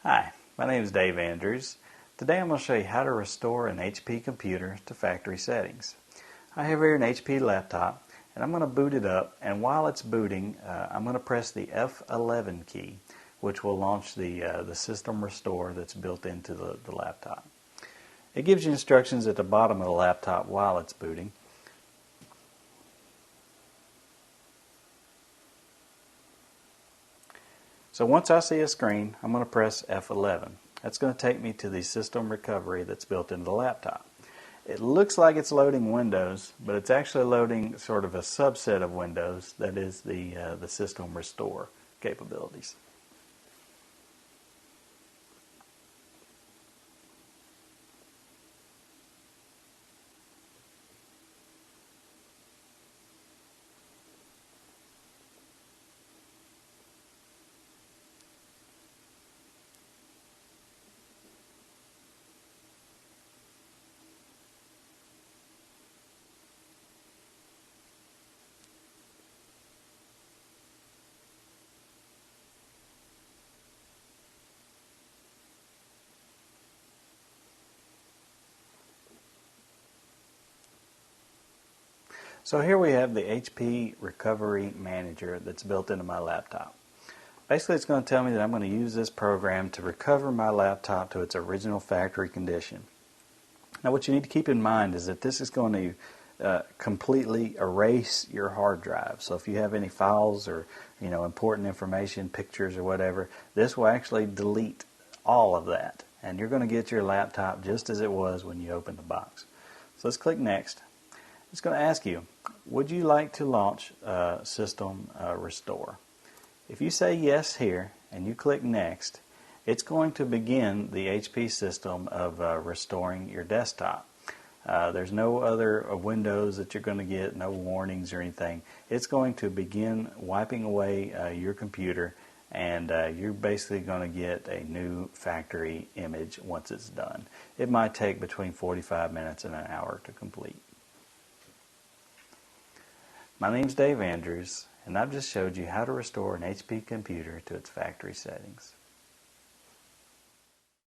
Hi, my name is Dave Andrews. Today I'm going to show you how to restore an HP computer to factory settings. I have here an HP laptop and I'm going to boot it up, and while it's booting I'm going to press the F11 key, which will launch the system restore that's built into the laptop. It gives you instructions at the bottom of the laptop while it's booting. So once I see a screen, I'm going to press F11. That's going to take me to the system recovery that's built into the laptop. It looks like it's loading Windows, but it's actually loading sort of a subset of Windows, that is the system restore capabilities. So here we have the HP Recovery Manager that's built into my laptop. Basically, it's going to tell me that I'm going to use this program to recover my laptop to its original factory condition. Now, what you need to keep in mind is that this is going to completely erase your hard drive. So if you have any files or important information, pictures or whatever, this will actually delete all of that, and you're going to get your laptop just as it was when you opened the box. So let's click Next. It's going to ask you, would you like to launch System Restore? If you say yes here and you click Next, it's going to begin the HP system of restoring your desktop. There's no other windows that you're going to get, no warnings or anything. It's going to begin wiping away your computer, and you're basically going to get a new factory image once it's done. It might take between 45 minutes and an hour to complete. My name's Dave Andrews, and I've just showed you how to restore an HP computer to its factory settings.